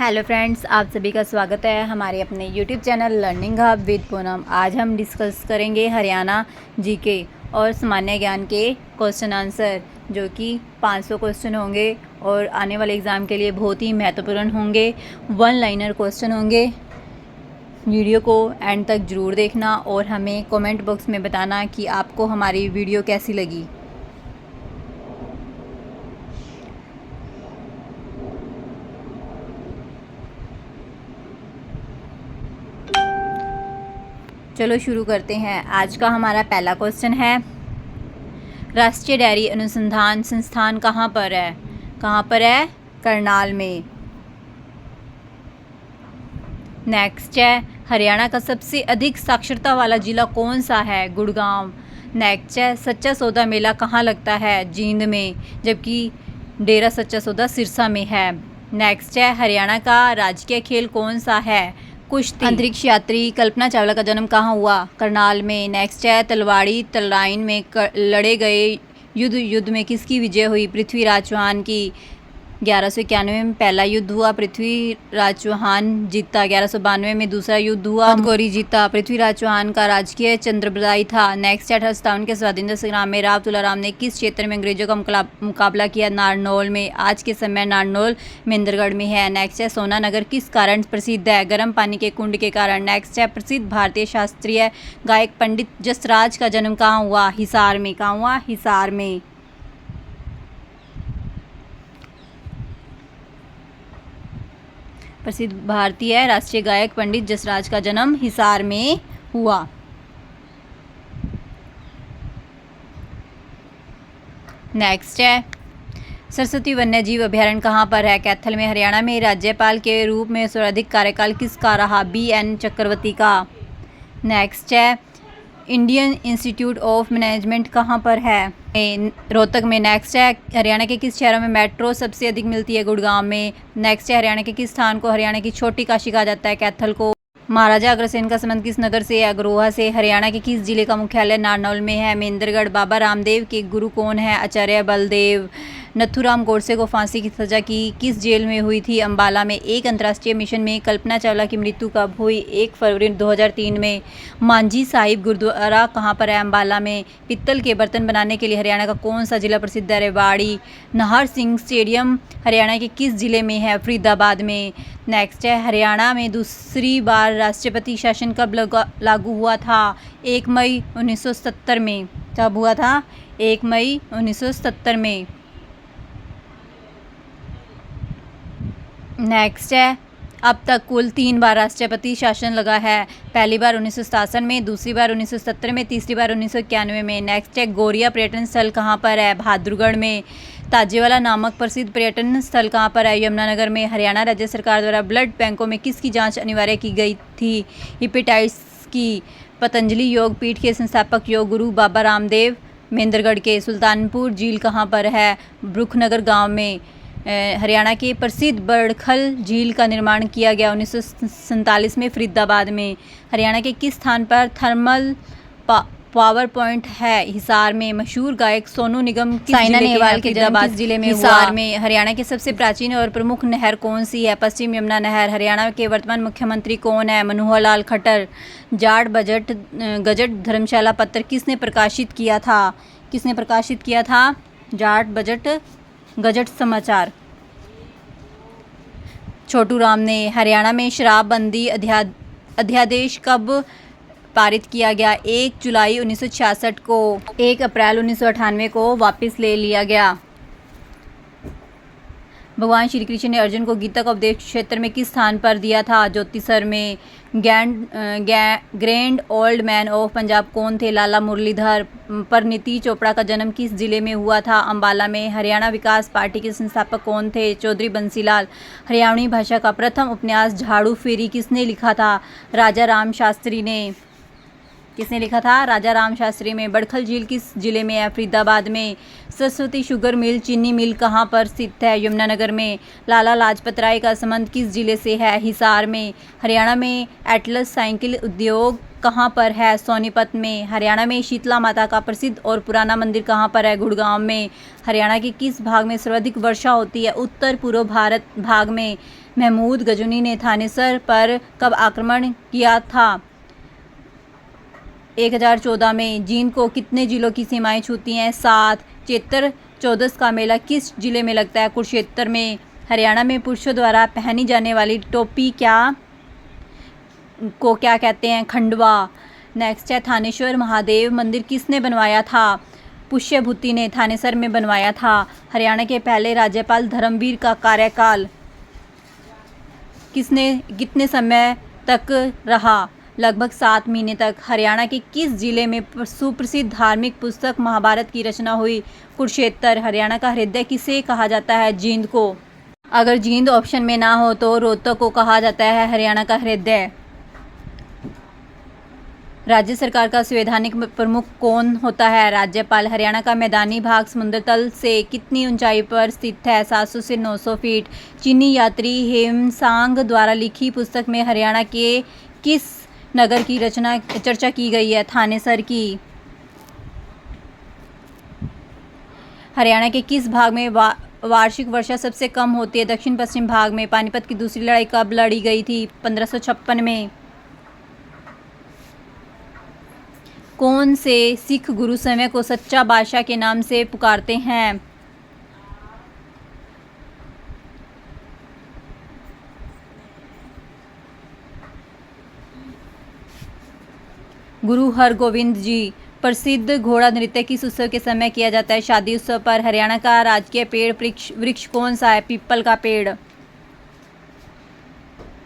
Hello friends, आप सभी का स्वागत है हमारे अपने YouTube channel learning hub with Poonam. आज हम डिस्कस करेंगे हरियाणा जीके और सामान्य ज्ञान के क्वेश्चन आंसर, जो कि 500 क्वेश्चन होंगे और आने वाले एग्ज़ाम के लिए बहुत ही महत्वपूर्ण होंगे। वन लाइनर क्वेश्चन होंगे। वीडियो को एंड तक ज़रूर देखना और हमें कमेंट बॉक्स में बताना कि आपको हमारी वीडियो कैसी लगी। चलो शुरू करते हैं। आज का हमारा पहला क्वेश्चन है, राष्ट्रीय डेयरी अनुसंधान संस्थान कहाँ पर है? कहाँ पर है? करनाल में। नेक्स्ट है, हरियाणा का सबसे अधिक साक्षरता वाला जिला कौन सा है? गुड़गांव। नेक्स्ट है, सच्चा सौदा मेला कहाँ लगता है? जींद में, जबकि डेरा सच्चा सौदा सिरसा में है। नेक्स्ट है, हरियाणा का राजकीय खेल कौन सा है? कुश्ती। अंतरिक्ष यात्री कल्पना चावला का जन्म कहाँ हुआ? करनाल में। नेक्स्ट है, तलवाड़ी तलराइन में लड़े गए युद्ध में किसकी विजय हुई? पृथ्वीराज चौहान की। 1191 में पहला युद्ध हुआ, पृथ्वीराज चौहान जीता। 1192 में दूसरा युद्ध हुआ, गौरी जीता। पृथ्वीराज चौहान का राजकीय चंद्रबदाई था। नेक्स्ट है, 1857 के स्वतंत्रता संग्राम में राव तुलाराम ने किस क्षेत्र में अंग्रेजों का मुकाबला किया? नारनौल में। आज के समय नारनौल महेंद्रगढ़ में है। नेक्स्ट है, सोना नगर किस कारण प्रसिद्ध है? गर्म पानी के कुंड के कारण। नेक्स्ट है, प्रसिद्ध भारतीय शास्त्रीय गायक पंडित जसराज का जन्म कहाँ हुआ? हिसार में। कहाँ हुआ? हिसार में। प्रसिद्ध भारतीय राष्ट्रीय गायक पंडित जसराज का जन्म हिसार में हुआ। नेक्स्ट है, सरस्वती वन्यजीव अभयारण्य कहाँ पर है? कैथल में। हरियाणा में राज्यपाल के रूप में सर्वाधिक कार्यकाल किसका रहा? BN चक्रवर्ती का। नेक्स्ट है, इंडियन इंस्टीट्यूट ऑफ मैनेजमेंट कहाँ पर है? रोहतक में। नेक्स्ट है, हरियाणा के किस शहरों में मेट्रो सबसे अधिक मिलती है? गुड़गांव में। नेक्स्ट है, हरियाणा के किस स्थान को हरियाणा की छोटी काशी कहा जाता है? कैथल को। महाराजा अग्रसेन का संबंध किस नगर से? अग्रोहा से। हरियाणा के किस जिले का मुख्यालय नारनौल में है? महेंद्रगढ़। बाबा रामदेव के गुरु कौन है? आचार्य बलदेव। नथुराम गोडसे को फांसी की सजा की किस जेल में हुई थी? अंबाला में। एक अंतर्राष्ट्रीय मिशन में कल्पना चावला की मृत्यु कब हुई? 1 फरवरी 2003 में। मांझी साहिब गुरुद्वारा कहाँ पर है? अंबाला में। पित्तल के बर्तन बनाने के लिए हरियाणा का कौन सा जिला प्रसिद्ध है? रेवाड़ी। नाहर सिंह स्टेडियम हरियाणा के किस जिले में है? फरीदाबाद में। नेक्स्ट है, हरियाणा में दूसरी बार राष्ट्रपति शासन कब लागू हुआ था? 1 मई 1970 में। कब हुआ था? 1 मई 1970 में। नेक्स्ट है, अब तक कुल 3 बार राष्ट्रपति शासन लगा है। पहली बार 1967 में, दूसरी बार 1970 में, तीसरी बार 1991 में। नेक्स्ट है, गौरिया पर्यटन स्थल कहाँ पर है? बहादुरगढ़ में। ताजेवाला नामक प्रसिद्ध पर्यटन स्थल कहाँ पर है? यमुनानगर में। हरियाणा राज्य सरकार द्वारा ब्लड बैंकों में किसकी जांच अनिवार्य की गई थी? हेपेटाइटिस की। पतंजलि योग पीठ के संस्थापक योग गुरु बाबा रामदेव महेंद्रगढ़ के। सुल्तानपुर झील कहाँ पर है? ब्रुखनगर गाँव में। हरियाणा के प्रसिद्ध बड़खल झील का निर्माण किया गया 1947 में फरीदाबाद में। हरियाणा के किस स्थान पर थर्मल पावर पॉइंट है? हिसार में। मशहूर गायक सोनू निगम साइना नेहवाल के जन्म किस जिले में? हिसार में। हरियाणा की सबसे प्राचीन और प्रमुख नहर कौन सी है? पश्चिम यमुना नहर। हरियाणा के वर्तमान मुख्यमंत्री कौन है? मनोहर लाल खट्टर। जाट गजट धर्मशाला पत्र किसने प्रकाशित किया था? किसने प्रकाशित किया था? जाट गजट समाचार छोटू राम ने। हरियाणा में शराबबंदी अध्यादेश कब पारित किया गया? 1 जुलाई 1966 को। 1 अप्रैल 1998 को वापस ले लिया गया। भगवान श्री कृष्ण ने अर्जुन को गीता का उपदेश क्षेत्र में किस स्थान पर दिया था? ज्योतिसर में। Grand old man of Punjab कौन थे? लाला मुरलीधर। परिणीति चोपड़ा का जन्म किस जिले में हुआ था? अंबाला में। हरियाणा विकास पार्टी के संस्थापक कौन थे? चौधरी बंसीलाल। हरियाणवी भाषा का प्रथम उपन्यास झाड़ू फेरी किसने लिखा था? राजा राम शास्त्री ने। किसने लिखा था? राजा राम शास्त्री में। बड़खल झील किस जिले में है? फरीदाबाद में। सरस्वती शुगर मिल चीनी मिल कहाँ पर स्थित है? यमुनानगर में। लाला लाजपत राय का संबंध किस जिले से है? हिसार में। हरियाणा में एटलस साइकिल उद्योग कहाँ पर है? सोनीपत में। हरियाणा में शीतला माता का प्रसिद्ध और पुराना मंदिर कहाँ पर है? गुड़गांव में। हरियाणा के किस भाग में सर्वाधिक वर्षा होती है? उत्तर पूर्व भारत भाग में। महमूद गजनी ने थानेसर पर कब आक्रमण किया था? 1014 में। जींद को कितने जिलों की सीमाएं छूती हैं? 7। चैत्र चौदस का मेला किस जिले में लगता है? कुरुक्षेत्र में। हरियाणा में पुरुषों द्वारा पहनी जाने वाली टोपी क्या कहते हैं? खंडवा। नेक्स्ट है, थानेश्वर महादेव मंदिर किसने बनवाया था? पुष्यभूति ने थानेसर में बनवाया था। हरियाणा के पहले राज्यपाल धर्मवीर का कार्यकाल कितने समय तक रहा? लगभग 7 महीने तक। हरियाणा के किस जिले में सुप्रसिद्ध धार्मिक पुस्तक महाभारत की रचना हुई? कुरुक्षेत्र। हरियाणा का हृदय किसे कहा जाता है? जींद को। अगर जींद ऑप्शन में ना हो तो रोहतक को कहा जाता है हरियाणा का हृदय। राज्य सरकार का संवैधानिक प्रमुख कौन होता है? राज्यपाल। हरियाणा का मैदानी भाग समुद्र तल से कितनी ऊंचाई पर स्थित है? 700 से 900 फीट। चीनी यात्री हेमसांग द्वारा लिखी पुस्तक में हरियाणा के किस नगर की चर्चा की गई है? थानेसर की। हरियाणा के किस भाग में वार्षिक वर्षा सबसे कम होती है? दक्षिण पश्चिम भाग में। पानीपत की दूसरी लड़ाई कब लड़ी गई थी? 1556 में। कौन से सिख गुरु समय को सच्चा बादशाह के नाम से पुकारते हैं? गुरु हरगोविंद जी। प्रसिद्ध घोड़ा नृत्य किस उत्सव के समय किया जाता है? शादी उत्सव पर। हरियाणा का राजकीय पेड़ वृक्ष कौन सा है? पीपल का पेड़।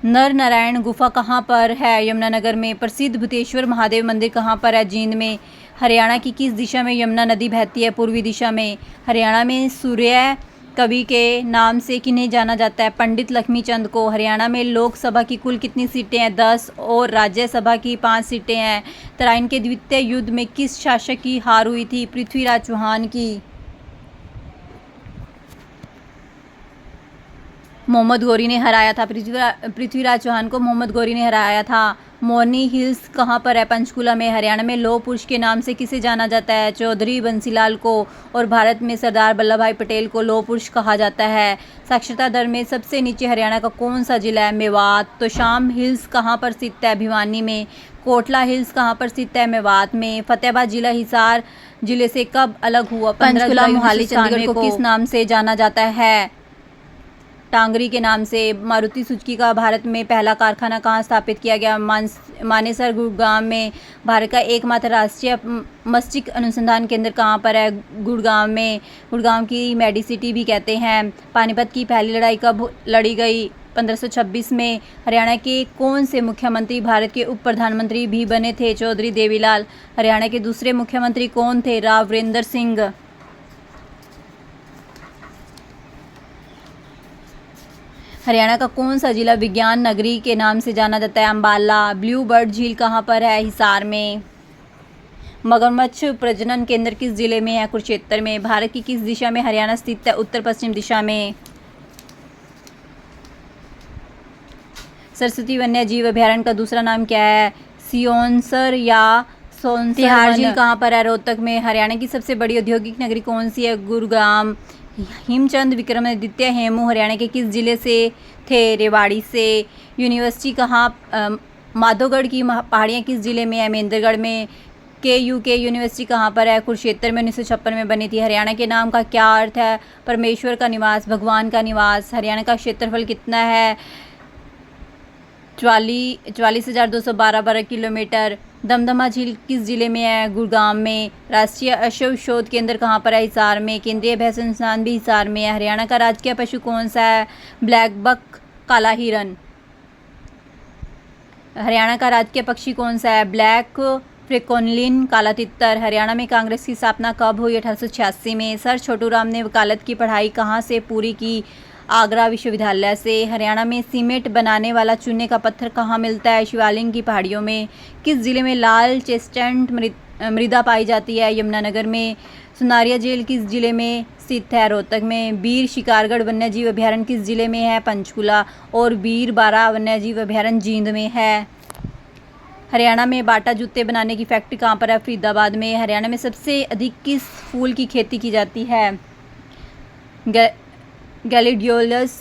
नर नारायण गुफा कहाँ पर है? यमुनानगर में। प्रसिद्ध भूतेश्वर महादेव मंदिर कहाँ पर है? जींद में। हरियाणा की किस दिशा में यमुना नदी बहती है? पूर्वी दिशा में। हरियाणा में सूर्य कवि के नाम से किन्हें जाना जाता है? पंडित लक्ष्मीचंद को। हरियाणा में लोकसभा की कुल कितनी सीटें हैं? 10 और राज्यसभा की 5 सीटें हैं। तराइन के द्वितीय युद्ध में किस शासक की हार हुई थी? पृथ्वीराज चौहान की। मोहम्मद गौरी ने हराया था। पृथ्वीराज चौहान को मोहम्मद गौरी ने हराया था। मोरनी हिल्स कहाँ पर है? पंचकुला में। हरियाणा में लौह पुरुष के नाम से किसे जाना जाता है? चौधरी बंसीलाल को। और भारत में सरदार वल्लभ भाई पटेल को लौह पुरुष कहा जाता है। साक्षरता दर में सबसे नीचे हरियाणा का कौन सा जिला है? मेवात। तोशाम हिल्स कहाँ पर स्थित है? भिवानी में। कोटला हिल्स कहाँ पर स्थित है? मेवात में। फतेहाबाद जिला हिसार जिले से कब अलग हुआ? 15 जुलाई। मोहाली चंडीगढ़ को किस नाम से जाना जाता है? टांगरी के नाम से। मारुति सुजुकी का भारत में पहला कारखाना कहाँ स्थापित किया गया? मानेसर गुड़गांव में। भारत का एकमात्र राष्ट्रीय मस्तिष्क अनुसंधान केंद्र कहाँ पर है? गुड़गांव में। गुड़गांव की मेडिसिटी भी कहते हैं। पानीपत की पहली लड़ाई कब लड़ी गई? 1526 में। हरियाणा के कौन से मुख्यमंत्री भारत के उप प्रधानमंत्री भी बने थे? चौधरी देवीलाल। हरियाणा के दूसरे मुख्यमंत्री कौन थे? राव वीरेंद्र सिंह। हरियाणा का कौन सा जिला विज्ञान नगरी के नाम से जाना जाता है? अंबाला। ब्लू बर्ड झील कहाँ पर है? हिसार में। मगरमच्छ प्रजनन केंद्र किस जिले में है? कुरुक्षेत्र में। भारत की किस दिशा में हरियाणा स्थित है? उत्तर पश्चिम दिशा में। सरस्वती वन्य जीव अभयारण्य का दूसरा नाम क्या है? सियोंसर या सोनसर। तिहाड़ झील कहाँ पर है? रोहतक में। हरियाणा की सबसे बड़ी औद्योगिक नगरी कौन सी है? गुरुग्राम। हेमचंद विक्रमादित्य हेमू हरियाणा के किस जिले से थे? रेवाड़ी से। यूनिवर्सिटी कहाँ? माधोगढ़ की पहाड़ियाँ किस जिले में है? महेंद्रगढ़ में। के यूनिवर्सिटी कहाँ पर है? कुरुक्षेत्र में 1956 में बनी थी। हरियाणा के नाम का क्या अर्थ है? परमेश्वर का निवास, भगवान का निवास। हरियाणा का क्षेत्रफल कितना है? 44,212 वर्ग किलोमीटर। दमदमा झील किस जिले में है? गुड़गांव में। राष्ट्रीय अश्व शोध केंद्र कहाँ पर है? हिसार में। केंद्रीय भय संस्थान भी हिसार में है। हरियाणा का राजकीय पशु कौन सा है? ब्लैक बक, काला हिरन। हरियाणा का राजकीय पक्षी कौन सा है? ब्लैक फ्रिकोनलिन, काला तितर। हरियाणा में कांग्रेस की स्थापना कब हुई? 1886 में। सर छोटूराम ने वकालत की पढ़ाई कहाँ से पूरी की? आगरा विश्वविद्यालय से। हरियाणा में सीमेंट बनाने वाला चूने का पत्थर कहाँ मिलता है? शिवालिक की पहाड़ियों में। किस जिले में लाल चेस्टनट मृदा पाई जाती है? यमुनानगर में। सुनारिया झील किस जिले में स्थित है? रोहतक में। बीर शिकारगढ़ वन्यजीव अभयारण्य किस जिले में है? पंचकुला। और बीर बारा वन्यजीव अभयारण्य जींद में है। हरियाणा में बाटा जूते बनाने की फैक्ट्री कहाँ पर है? फरीदाबाद में। हरियाणा में सबसे अधिक किस फूल की खेती की जाती है? गैलेडियोलस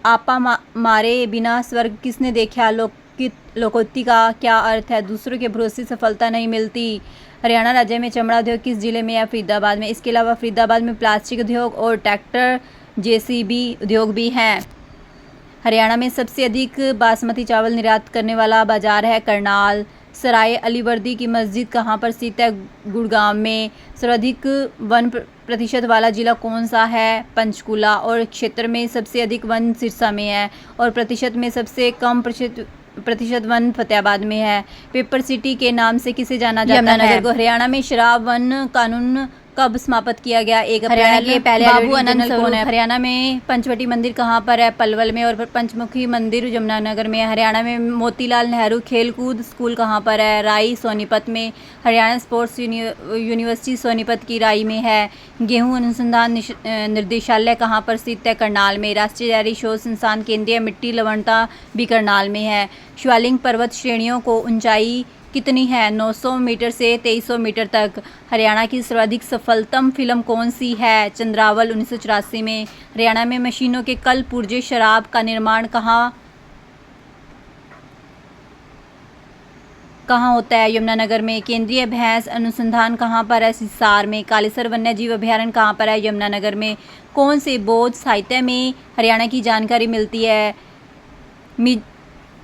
आपा मारे बिना स्वर्ग किसने देखा, लोकोक्ति का क्या अर्थ है, दूसरों के भरोसे सफलता नहीं मिलती। हरियाणा राज्य में चमड़ा उद्योग किस जिले में या फरीदाबाद में। इसके अलावा फरीदाबाद में प्लास्टिक उद्योग और ट्रैक्टर जेसीबी उद्योग भी हैं। हरियाणा में सबसे अधिक बासमती चावल निर्यात करने वाला बाजार है करनाल। सराय अलीवर्दी की मस्जिद कहाँ पर स्थित है, गुड़गांव में। सर्वाधिक वन प्रतिशत वाला जिला कौन सा है, पंचकुला। और क्षेत्र में सबसे अधिक वन सिरसा में है और प्रतिशत में सबसे कम प्रतिशत वन फतेहाबाद में है। पेपर सिटी के नाम से किसे जाना जाता है, यमुनानगर को। हरियाणा में शराब वन कानून कब समाप्त किया गया, 1 अप्रैल के पहले। बाबू आनंद स्वरूप। हरियाणा में पंचवटी मंदिर कहाँ पर है, पलवल में। और पंचमुखी मंदिर यमुनानगर में है। हरियाणा में मोतीलाल नेहरू खेलकूद स्कूल कहाँ पर है, राई सोनीपत में। हरियाणा स्पोर्ट्स यूनिवर्सिटी सोनीपत की राई में है। गेहूं अनुसंधान निर्देशालय कहाँ पर स्थित है, करनाल में। राष्ट्रीय डेयरी शोध संस्थान केंद्रीय मिट्टी लवणता भी करनाल में है। शिवालिक पर्वत श्रेणियों को ऊंचाई कितनी है, 900 मीटर से 2300 मीटर तक। हरियाणा की सर्वाधिक सफलतम फिल्म कौन सी है, चंद्रावल 1984 में। हरियाणा में मशीनों के कल पुर्जे शराब का निर्माण कहाँ होता है, यमुनानगर में। केंद्रीय भैंस अनुसंधान कहाँ पर है, हिसार में। कालेसर वन्य जीव अभयारण्य कहाँ पर है, यमुनानगर में। कौन से बौद्ध साहित्य में हरियाणा की जानकारी मिलती है,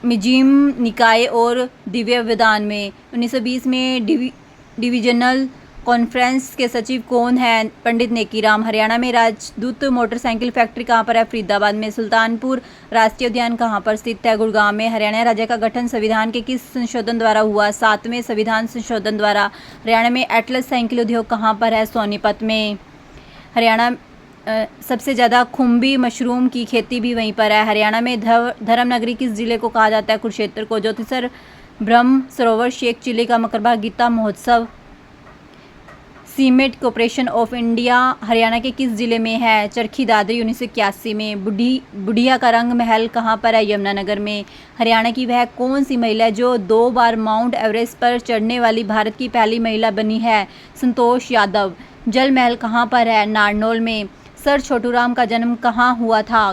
मिजिम निकाय और दिव्य विधान में। 1920 में डिविजनल कॉन्फ्रेंस के सचिव कौन है, पंडित नेकीराम। हरियाणा में राजदूत मोटरसाइकिल फैक्ट्री कहाँ पर है, फरीदाबाद में। सुल्तानपुर राष्ट्रीय उद्यान कहाँ पर स्थित है, गुड़गांव में। हरियाणा राज्य का गठन संविधान के किस संशोधन द्वारा हुआ, 7वें संविधान संशोधन द्वारा। हरियाणा में एटलस साइकिल उद्योग कहाँ पर है, सोनीपत में। हरियाणा सबसे ज़्यादा खुम्बी मशरूम की खेती भी वहीं पर है। हरियाणा में धर्म नगरी किस जिले को कहा जाता है, कुरुक्षेत्र को। ज्योतिसर ब्रह्म सरोवर शेख चिली का मकबरा, गीता महोत्सव। Cement corporation of India Haryana के किस जिले में है, चरखी दादरी 1981 में। बुढ़िया का रंग महल कहाँ पर है, यमुनानगर में। हरियाणा की वह कौन सी महिला है जो 2 बार माउंट एवरेस्ट पर चढ़ने वाली भारत की पहली महिला बनी है, संतोष यादव। जल महल कहाँ पर है, नारनौल में। सर छोटूराम का जन्म कहाँ हुआ था,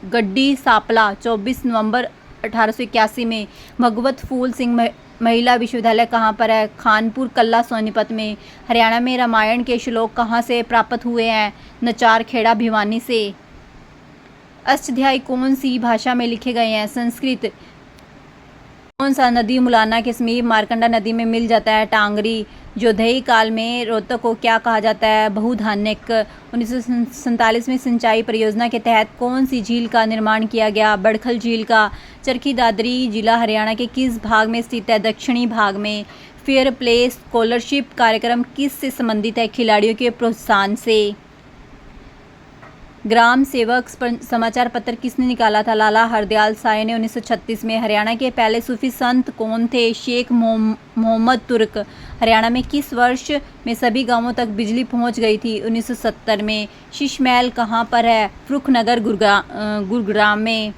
गड्डी सापला 24 नवंबर 1881 में। भगवत फूल सिंह महिला विश्वविद्यालय कहाँ पर है, खानपुर कल्ला सोनीपत में। हरियाणा में रामायण के श्लोक कहाँ से प्राप्त हुए हैं, नचार खेड़ा भिवानी से। अष्टाध्यायी कौन सी भाषा में लिखे गए हैं, संस्कृत। कौन सा नदी मुलाना के समीप मारकंडा नदी में मिल जाता है, टांगरी। जोधई काल में रोहतक को क्या कहा जाता है, बहुधान्यक। 1947 में सिंचाई परियोजना के तहत कौन सी झील का निर्माण किया गया, बड़खल झील का। चरखी दादरी जिला हरियाणा के किस भाग में स्थित है, दक्षिणी भाग में। फेयर प्ले स्कॉलरशिप कार्यक्रम किस से संबंधित है, खिलाड़ियों के प्रोत्साहन से। ग्राम सेवक समाचार पत्र किसने निकाला था, लाला हरदयाल साय ने 1936 में। हरियाणा के पहले सूफी संत कौन थे, शेख मोहम्मद तुर्क। हरियाणा में किस वर्ष में सभी गांवों तक बिजली पहुंच गई थी, 1970 में। शीश महल कहाँ पर है, फरुखनगर गुरुग्राम में।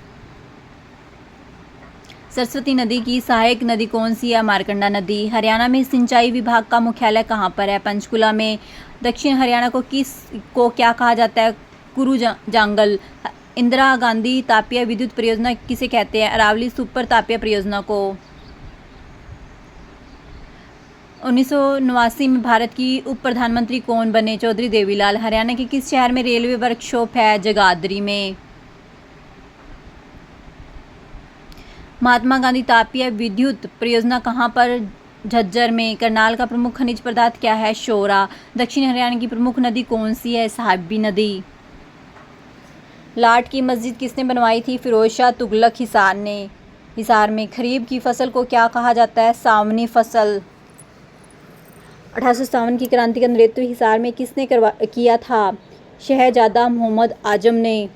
सरस्वती नदी की सहायक नदी कौन सी है, मारकंडा नदी। हरियाणा में सिंचाई विभाग का मुख्यालय कहाँ पर है, पंचकुला में। दक्षिण हरियाणा को क्या कहा जाता है, कुरु जांगल। इंदिरा गांधी तापीय विद्युत परियोजना किसे कहते हैं, अरावली सुपर तापीय परियोजना को। 1989 में भारत की उप प्रधानमंत्री कौन बने, चौधरी देवीलाल। हरियाणा के किस शहर में रेलवे वर्कशॉप है, जगाधरी में। महात्मा गांधी तापीय विद्युत परियोजना कहाँ पर, झज्जर में। करनाल का प्रमुख खनिज पदार्थ क्या है, शोरा। दक्षिण हरियाणा की प्रमुख नदी कौन सी है, साहिबी नदी। लाट की मस्जिद किसने बनवाई थी, फिरोज शाह तुगलक हिसार में। खरीफ की फसल को क्या कहा जाता है, सावनी फसल। 1857 की क्रांति का नेतृत्व हिसार में किसने किया था, शहजादा मोहम्मद आजम ने।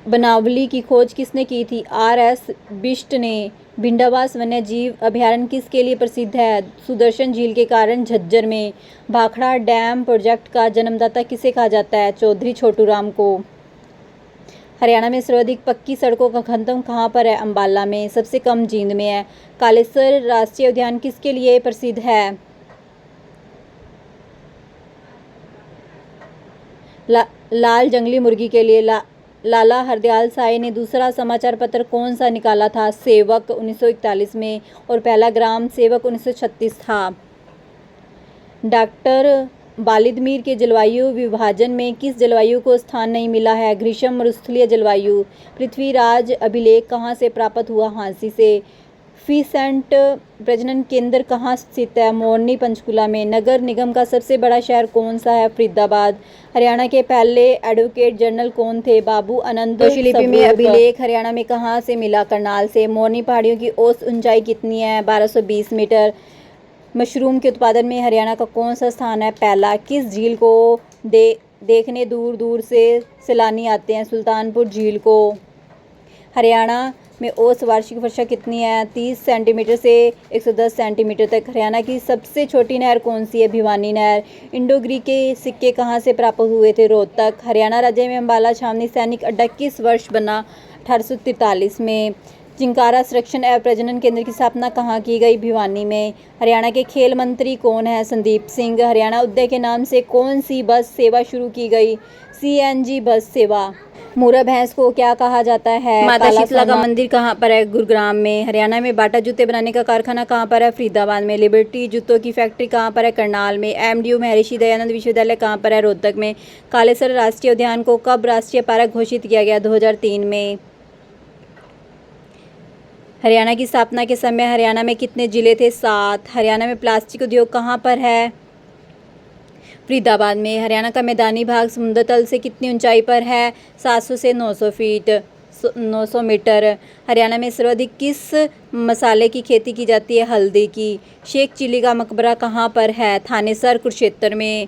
बनावली की खोज किसने की थी, R.S. बिष्ट ने। भिंडावास वन्य जीव अभयारण्य किसके लिए प्रसिद्ध है, सुदर्शन झील के कारण, झज्जर में। भाखड़ा डैम प्रोजेक्ट का जन्मदाता किसे कहा जाता है, चौधरी छोटूराम को। हरियाणा में सर्वाधिक पक्की सड़कों का घनत्व कहाँ पर है, अंबाला में। सबसे कम जींद में है। कालेसर राष्ट्रीय उद्यान किसके लिए प्रसिद्ध है, लाल जंगली मुर्गी के लिए लाला हरदयाल साई ने दूसरा समाचार पत्र कौन सा निकाला था? सेवक 1941 में, और पहला ग्राम सेवक 1936 था। डॉक्टर वालिदमीर के जलवायु विभाजन में किस जलवायु को स्थान नहीं मिला है? ग्रीष्म मरुस्थलीय जलवायु। पृथ्वीराज अभिलेख कहाँ से प्राप्त हुआ? हांसी से। फीसेंट प्रजनन केंद्र कहाँ स्थित है? मोरनी पंचकुला में। नगर निगम का सबसे बड़ा शहर कौन सा है? फरीदाबाद। हरियाणा के पहले एडवोकेट जनरल कौन थे? बाबू आनंद लिपि में अभिलेख हरियाणा में कहाँ से मिला? करनाल से। मोरनी पहाड़ियों की औसत ऊंचाई कितनी है? 1220 मीटर। मशरूम के उत्पादन में हरियाणा का कौन सा स्थान है? पहला। किस झील को देखने दूर दूर से सैलानी आते हैं? सुल्तानपुर झील को। हरियाणा में औसत वार्षिक वर्षा कितनी है? 30 सेंटीमीटर से 110 सेंटीमीटर तक। हरियाणा की सबसे छोटी नहर कौन सी है? भिवानी नहर। इंडो ग्रीक के सिक्के कहाँ से प्राप्त हुए थे? रोहतक। हरियाणा राज्य में अम्बाला छावनी सैनिक अड्डा किस वर्ष बना? 1843 में। चिंकारा संरक्षण एवं प्रजनन केंद्र की स्थापना कहाँ की गई? भिवानी में। हरियाणा के खेल मंत्री कौन है? संदीप सिंह। हरियाणा उदय के नाम से कौन सी बस सेवा शुरू की गई? CNG बस सेवा। मुर्रा भैंस को क्या कहा जाता है? माता शीतला का मंदिर कहाँ पर है? गुरुग्राम में। हरियाणा में बाटा जूते बनाने का कारखाना कहाँ पर है? फरीदाबाद में। लिबर्टी जूतों की फैक्ट्री कहाँ पर है? करनाल में। MDU महर्षि दयानंद विश्वविद्यालय कहाँ पर है? रोहतक में। कालेसर राष्ट्रीय उद्यान को कब राष्ट्रीय पार्क घोषित किया गया? 2003 में। हरियाणा की स्थापना के समय हरियाणा में कितने जिले थे? 7। हरियाणा में प्लास्टिक उद्योग कहाँ पर है? फरीदाबाद में। हरियाणा का मैदानी भाग समुद्र तल से कितनी ऊंचाई पर है? 700 से 900 फीट 900 मीटर। हरियाणा में सर्वाधिक किस मसाले की खेती की जाती है? हल्दी की। शेख चिल्ली का मकबरा कहाँ पर है? थानेसर कुरुक्षेत्र में।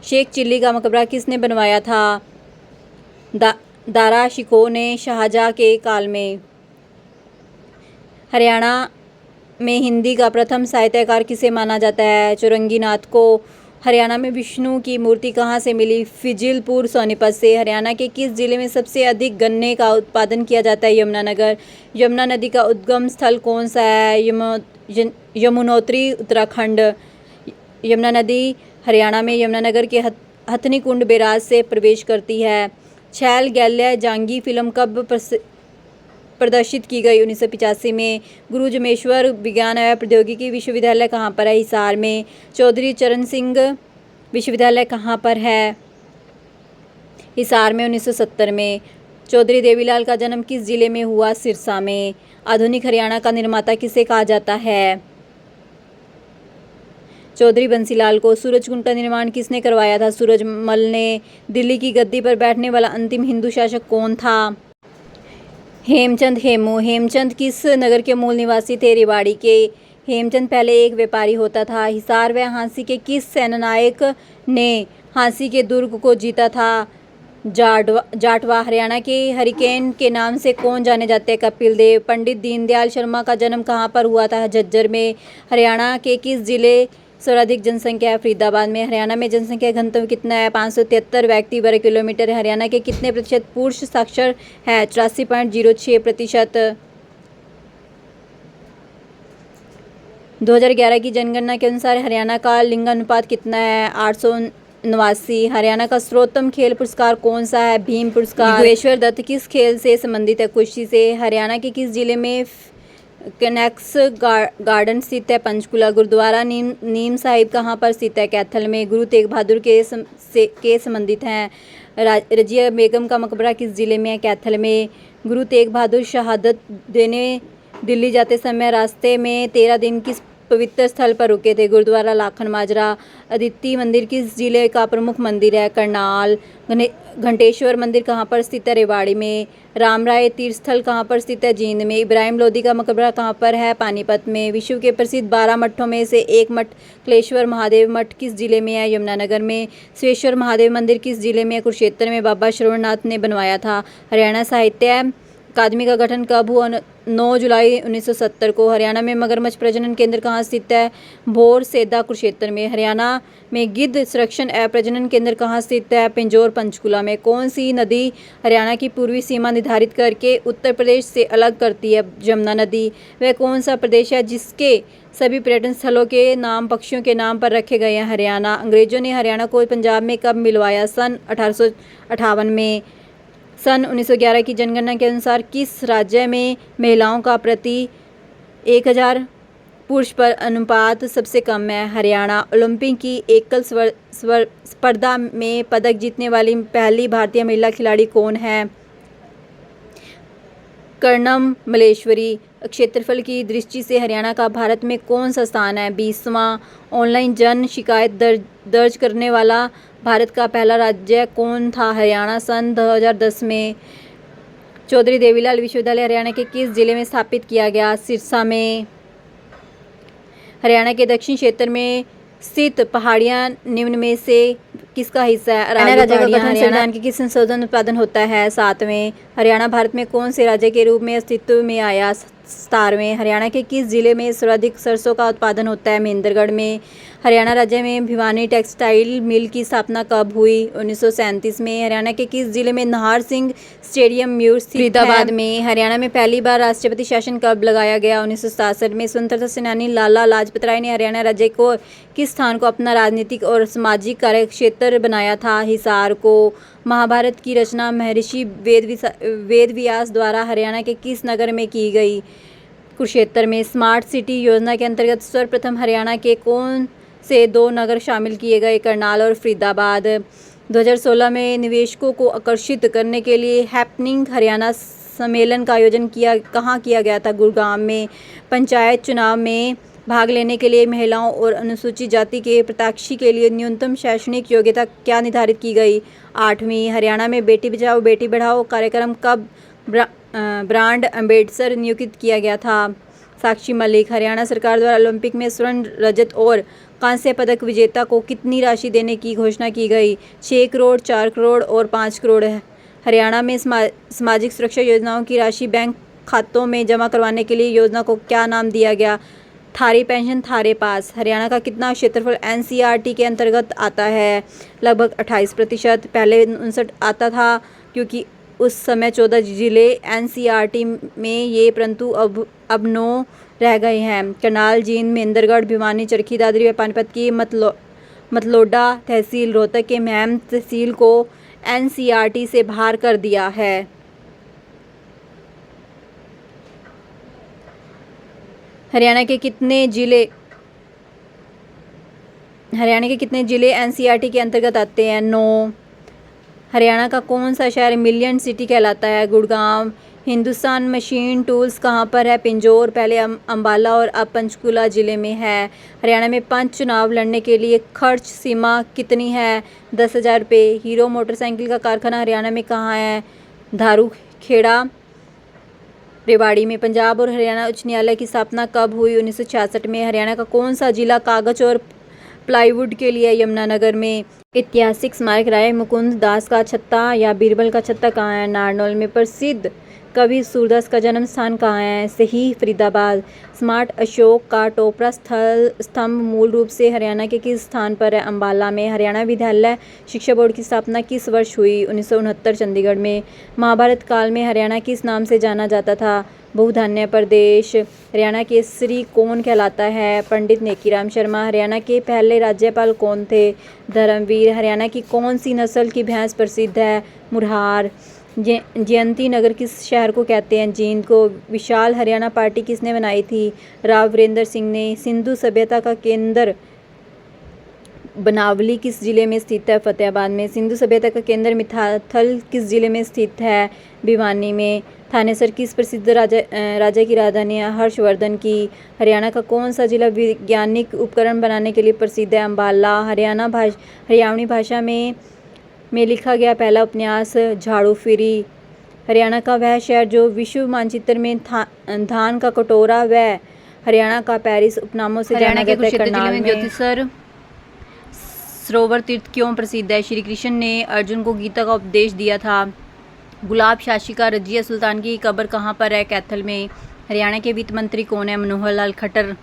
शेख चिल्ली का मकबरा किसने बनवाया था? दारा शिकोह ने शाहजहाँ के काल में। हरियाणा में हिंदी का प्रथम साहित्यकार किसे माना जाता है? चौरंगीनाथ को। हरियाणा में विष्णु की मूर्ति कहाँ से मिली? फिजिलपुर सोनीपत से। हरियाणा के किस जिले में सबसे अधिक गन्ने का उत्पादन किया जाता है? यमुनानगर। यमुना नदी का उद्गम स्थल कौन सा है? यमुनोत्री उत्तराखंड। यमुना नदी हरियाणा में यमुनानगर के हथनी कुंड बैराज से प्रवेश करती है। छैल गैल्या जांगी फिल्म कब प्रदर्शित की गई? 1985 में। गुरु जमेश्वर विज्ञान एवं प्रौद्योगिकी विश्वविद्यालय कहाँ पर है? हिसार में। चौधरी चरण सिंह विश्वविद्यालय कहाँ पर है? हिसार में। 1970 में। चौधरी देवीलाल का जन्म किस जिले में हुआ? सिरसा में। आधुनिक हरियाणा का निर्माता किसे कहा जाता है? चौधरी बंसीलाल को। सूरजकुंड का निर्माण किसने करवाया था? सूरजमल ने। दिल्ली की गद्दी पर बैठने वाला अंतिम हिंदू शासक कौन था? हेमचंद हेमू। हेमचंद किस नगर के मूल निवासी थे? रेवाड़ी के। हेमचंद पहले एक व्यापारी होता था। हिसार व हांसी के किस सेनानायक ने हांसी के दुर्ग को जीता था? जाटवा। हरियाणा के हरिकेन के नाम से कौन जाने जाते हैं? कपिल देव। पंडित दीनदयाल शर्मा का जन्म कहाँ पर हुआ था? झज्जर में। हरियाणा के किस जिले सर्वाधिक जनसंख्या है? फरीदाबाद में। हरियाणा में जनसंख्या घनत्व कितना है? 573 व्यक्ति वर्ग किलोमीटर। हरियाणा के कितने प्रतिशत पुरुष साक्षर है? 84.06%। 2011 की जनगणना के अनुसार हरियाणा का लिंगानुपात कितना है? 889। हरियाणा का सर्वोत्तम खेल पुरस्कार कौन सा है? भीम पुरस्कार। योगेश्वर दत्त किस खेल से संबंधित है? कुश्ती से। हरियाणा के किस जिले में कनेक्स गार्डन स्थित है? पंचकुला। गुरुद्वारा नीम साहिब कहाँ पर स्थित है? कैथल में। गुरु तेग बहादुर के संबंधित हैं। रजिया बेगम का मकबरा किस जिले में है? कैथल में। गुरु तेग बहादुर शहादत देने दिल्ली जाते समय रास्ते में 13 दिन किस पवित्र स्थल पर रुके थे? गुरुद्वारा लाखन माजरा। अदिति मंदिर किस जिले का प्रमुख मंदिर है? करनाल। घंटेश्वर मंदिर कहाँ पर स्थित है? रेवाड़ी में। रामराय तीर्थ स्थल कहाँ पर स्थित है? जींद में। इब्राहिम लोदी का मकबरा कहाँ पर है? पानीपत में। विश्व के प्रसिद्ध 12 मठों में से एक मठ कलेश्वर महादेव मठ किस जिले में है? यमुनानगर में। स्वेश्वर महादेव मंदिर किस जिले में है? कुरुक्षेत्र में। बाबा श्रवणनाथ ने बनवाया था। हरियाणा साहित्य अकादमी का गठन कब हुआ? 9 जुलाई 1970 को। हरियाणा में मगरमच्छ प्रजनन केंद्र कहाँ स्थित है? भोर सेधा कुरुक्षेत्र में। हरियाणा में गिद्ध संरक्षण एवं प्रजनन केंद्र कहाँ स्थित है? पिंजौर पंचकुला में। कौन सी नदी हरियाणा की पूर्वी सीमा निर्धारित करके उत्तर प्रदेश से अलग करती है? जमुना नदी। वह कौन सा प्रदेश है जिसके सभी पर्यटन स्थलों के नाम पक्षियों के नाम पर रखे गए हैं? हरियाणा। अंग्रेजों ने हरियाणा को पंजाब में कब मिलवाया? सन 1858 में। सन 1911 की जनगणना के अनुसार किस राज्य में महिलाओं का प्रति 1000 पुरुष पर अनुपात सबसे कम है? हरियाणा। ओलंपिक की एकल स्पर्धा में पदक जीतने वाली पहली भारतीय महिला खिलाड़ी कौन है? कर्णम मल्लेश्वरी। क्षेत्रफल की दृष्टि से हरियाणा का भारत में कौन सा स्थान है? 20वां। ऑनलाइन जन शिकायत दर्ज करने वाला भारत का पहला राज्य कौन था? हरियाणा। सन 2010 में। चौधरी देवीलाल विश्वविद्यालय हरियाणा के किस जिले में स्थापित किया गया? सिरसा में। हरियाणा के दक्षिण क्षेत्र में स्थित पहाड़ियाँ निम्न में से किसका हिस्सा है? हरियाणा राज्य का गठन संविधान के किस संशोधन उत्पादन होता है? 7वें। हरियाणा भारत में कौन से राज्य के रूप में अस्तित्व में आया? 17वें। हरियाणा के किस जिले में सर्वाधिक सरसों का उत्पादन होता है? महेंद्रगढ़ में। हरियाणा राज्य में भिवानी टेक्सटाइल मिल की स्थापना कब हुई? 1937 में। हरियाणा के किस जिले में नाहर सिंह स्टेडियम म्यूर स्थित है? फरीदाबाद में। हरियाणा में पहली बार राष्ट्रपति शासन कब लगाया गया? 1967 में। स्वतंत्रता सेनानी लाला लाजपत राय ने हरियाणा राज्य को किस स्थान को अपना राजनीतिक और सामाजिक कार्य क्षेत्र बनाया था? हिसार को। महाभारत की रचना महर्षि वेदव्यास द्वारा हरियाणा के किस नगर में की गई? कुरुक्षेत्र में। स्मार्ट सिटी योजना के अंतर्गत सर्वप्रथम हरियाणा के कौन से 2 नगर शामिल किए गए? करनाल और फरीदाबाद। 2016 में निवेशकों को आकर्षित करने के लिए हैपनिंग हरियाणा सम्मेलन का आयोजन कहाँ किया गया था? गुरुग्राम में। पंचायत चुनाव में भाग लेने के लिए महिलाओं और अनुसूचित जाति के प्रत्याशी के लिए न्यूनतम शैक्षणिक योग्यता क्या निर्धारित की गई? 8वीं। हरियाणा में बेटी बचाओ बेटी पढ़ाओ कार्यक्रम कब ब्रांड एम्बेसडर नियुक्त किया गया था? साक्षी मलिक। हरियाणा सरकार द्वारा ओलंपिक में स्वर्ण रजत और कांस्य पदक विजेता को कितनी राशि देने की घोषणा की गई? 6 करोड़, 4 करोड़ और 5 करोड़ है। हरियाणा में सामाजिक सुरक्षा योजनाओं की राशि बैंक खातों में जमा करवाने के लिए योजना को क्या नाम दिया गया? थारी पेंशन थारे पास। हरियाणा का कितना क्षेत्रफल एनसीईआरटी के अंतर्गत आता है? लगभग 28%। पहले 59 आता था क्योंकि उस समय 14 जिले एनसीईआरटी में ये, परंतु अब 9 रह गए हैं। करनाल, जींद, महेंद्रगढ़, भिवानी, चरखी दादरी व पानीपत की मतलोडा तहसील, रोहतक के महम तहसील को एनसीईआरटी से बाहर कर दिया है। हरियाणा के कितने जिले एनसीईआरटी के अंतर्गत आते हैं? 9। हरियाणा का कौन सा शहर मिलियन सिटी कहलाता है? गुड़गांव। हिंदुस्तान मशीन टूल्स कहाँ पर है? पिंजौर। पहले अंबाला और अब पंचकुला जिले में है। हरियाणा में 5 चुनाव लड़ने के लिए खर्च सीमा कितनी है? 10,000 रुपये। हीरो मोटरसाइकिल का कारखाना हरियाणा में कहाँ है? धारूखेड़ा, रेवाड़ी में। पंजाब और हरियाणा उच्च न्यायालय की स्थापना कब हुई? 1966 में। हरियाणा का कौन सा जिला कागज और प्लाईवुड के लिए? यमुनानगर में। ऐतिहासिक स्मारक राय मुकुंद दास का छत्ता या बीरबल का छत्ता कहाँ है? नारनौल में। प्रसिद्ध कवि सूरदास का जन्म स्थान कहाँ है? सही फरीदाबाद। स्मार्ट अशोक का टोपरा स्तंभ मूल रूप से हरियाणा के किस स्थान पर है? अंबाला में। हरियाणा विद्यालय शिक्षा बोर्ड की स्थापना किस वर्ष हुई? 1969 चंडीगढ़ में। महाभारत काल में हरियाणा किस नाम से जाना जाता था? बहुधान्य प्रदेश। हरियाणा केसरी कौन कहलाता है? पंडित नेकीराम शर्मा। हरियाणा के पहले राज्यपाल कौन थे? धर्मवीर। हरियाणा की कौन सी नस्ल की भैंस प्रसिद्ध है? मुरहार। जयंती नगर किस शहर को कहते हैं? जींद को। विशाल हरियाणा पार्टी किसने बनाई थी? राव वीरेंद्र सिंह ने। सिंधु सभ्यता का केंद्र बनावली किस जिले में स्थित है? फतेहाबाद में। सिंधु सभ्यता का केंद्र मिथाथल किस जिले में स्थित है? भिवानी में। थानेसर किस प्रसिद्ध राजा की राजधानी है? हर्षवर्धन की। हरियाणा का कौन सा जिला वैज्ञानिक उपकरण बनाने के लिए प्रसिद्ध है? अंबाला। हरियाणवी भाषा में लिखा गया पहला उपन्यास झाड़ू फिरी। हरियाणा का वह शहर जो विश्व मानचित्र में धान का कटोरा व हरियाणा का पेरिस उपनामों से जाना जाता है। करनाल में ज्योतिषर सरोवर तीर्थ क्यों प्रसिद्ध है? श्री कृष्ण ने अर्जुन को गीता का उपदेश दिया था। गुलाब शाशिका रजिया सुल्तान की कब्र कहाँ पर है? कैथल में। हरियाणा के वित्त मंत्री कौन है? मनोहर लाल खट्टर।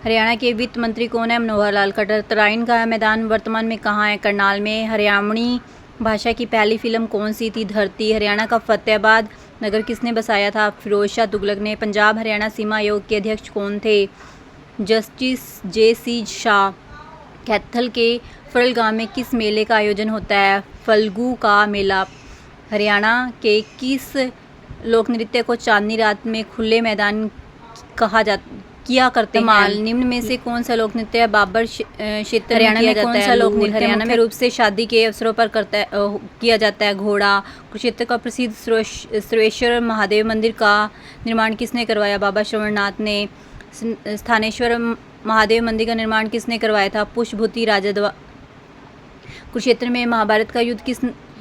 हरियाणा के वित्त मंत्री कौन है? मनोहर लाल खट्टर। तराइन का मैदान वर्तमान में कहाँ है? करनाल में। हरियाणवी भाषा की पहली फिल्म कौन सी थी? धरती। हरियाणा का फतेहाबाद नगर किसने बसाया था? फिरोज शाह तुगलक ने। पंजाब हरियाणा सीमा आयोग के अध्यक्ष कौन थे? Justice JC. शाह। कैथल के फरल गांव में किस मेले का आयोजन होता है? फल्गू का मेला। हरियाणा के किस लोक नृत्य को चांदनी रात में खुले मैदान किया करते हैं? निम्न में से कौन सा लोक नृत्य बाबर क्षेत्र हरियाणा में कौन सा लोक नृत्य हरियाणा में रूप से शादी के अवसरों पर किया जाता है? घोड़ा। कुरुक्षेत्र का प्रसिद्ध श्रेश्वर महादेव मंदिर का निर्माण किसने करवाया? बाबा श्रवणनाथ ने। स्थानेश्वर महादेव मंदिर का निर्माण किसने करवाया था? पुष्पभूति राजा द्वारा। कुरुक्षेत्र में महाभारत का युद्ध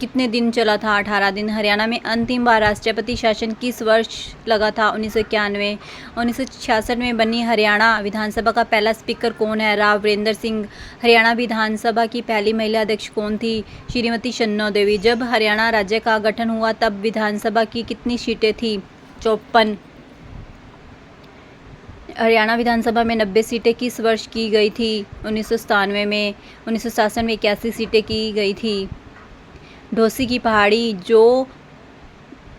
कितने दिन चला था? 18 दिन। हरियाणा में अंतिम बार राष्ट्रपति शासन किस वर्ष लगा था? 1991। 1966 में बनी हरियाणा विधानसभा का पहला स्पीकर कौन है? राव वीरेंद्र सिंह। हरियाणा विधानसभा की पहली महिला अध्यक्ष कौन थी? श्रीमती शन्नो देवी। जब हरियाणा राज्य का गठन हुआ तब विधानसभा की कितनी सीटें थी? 54। हरियाणा विधानसभा में 90 सीटें किस वर्ष की गई थी? 1997 में। 1967 में 81 सीटें की गई थी। ढोसी की पहाड़ी जो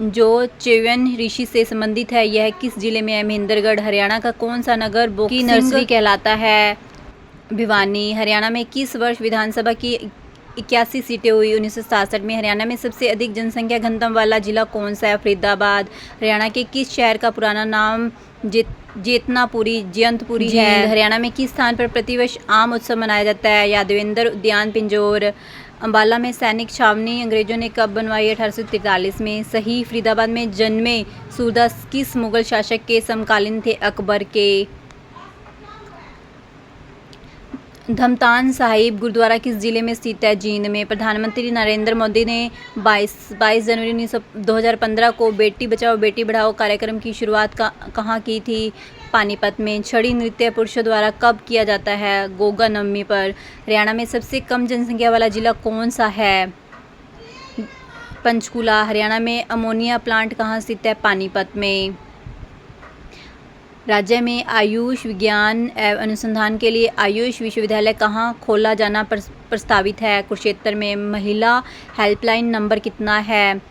च्यवन ऋषि से संबंधित है, यह किस जिले में है? महेंद्रगढ़। हरियाणा का कौन सा नगर की नर्सरी कहलाता है? भिवानी। हरियाणा में किस वर्ष विधानसभा की 81 सीटें हुई? 1967 में। हरियाणा में सबसे अधिक जनसंख्या घनत्व वाला जिला कौन सा है? फरीदाबाद। हरियाणा के किस शहर का पुराना नाम जयंतपुरी है? हरियाणा में किस स्थान पर प्रतिवर्ष आम उत्सव मनाया जाता है? यादवेंद्र उद्यान पिंजौर। अंबाला में सैनिक छावनी अंग्रेजों ने कब बनवाई? 1843 में। सही। फरीदाबाद में जन्मे सूरदास किस मुगल शासक के समकालीन थे? अकबर के। धमतान साहिब गुरुद्वारा किस जिले में स्थित है? जींद में। प्रधानमंत्री नरेंद्र मोदी ने 22 जनवरी 2015 को बेटी बचाओ बेटी पढ़ाओ कार्यक्रम की शुरुआत कहाँ की थी? पानीपत में। छड़ी नृत्य पुरुषों द्वारा कब किया जाता है? गोगा नवमी पर। हरियाणा में सबसे कम जनसंख्या वाला जिला कौन सा है? पंचकुला। हरियाणा में अमोनिया प्लांट कहाँ स्थित है? पानीपत में। राज्य में आयुष विज्ञान एवं अनुसंधान के लिए आयुष विश्वविद्यालय कहाँ खोला जाना प्रस्तावित है? कुरुक्षेत्र में। महिला हेल्पलाइन नंबर कितना है?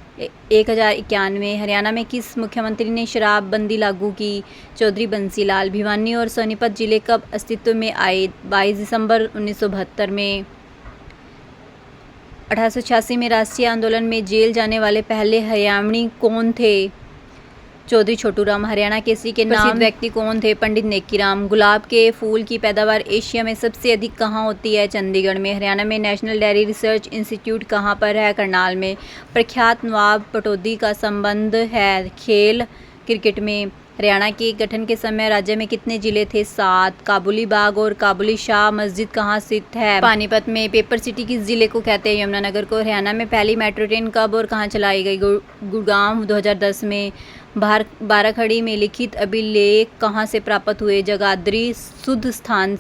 1091। हरियाणा में किस मुख्यमंत्री ने शराबबंदी लागू की? चौधरी बंसी लाल। भिवानी और सोनीपत जिले कब अस्तित्व में आए? 22 दिसंबर 1972 में। 1886 में राष्ट्रीय आंदोलन में जेल जाने वाले पहले हरियाणवी कौन थे? चौधरी छोटूराम। हरियाणा केसरी के नाम व्यक्ति कौन थे? पंडित नेकीराम। गुलाब के फूल की पैदावार एशिया में सबसे अधिक कहाँ होती है? चंडीगढ़ में। हरियाणा में नेशनल डेयरी रिसर्च इंस्टीट्यूट कहाँ पर है? करनाल में। प्रख्यात नवाब पटौदी का संबंध है? खेल क्रिकेट में। हरियाणा के गठन के समय राज्य में कितने जिले थे? 7। काबुली बाग और काबुली शाह मस्जिद कहाँ स्थित है? पानीपत में। पेपर सिटी किस जिले को कहते हैं? यमुनानगर को। हरियाणा में पहली मेट्रो ट्रेन कब और कहाँ चलाई गई? गुड़गांव। 2010 में। बाराखड़ी में लिखित अभिलेख कहाँ से प्राप्त हुए? जगाधरी शुद्ध स्थान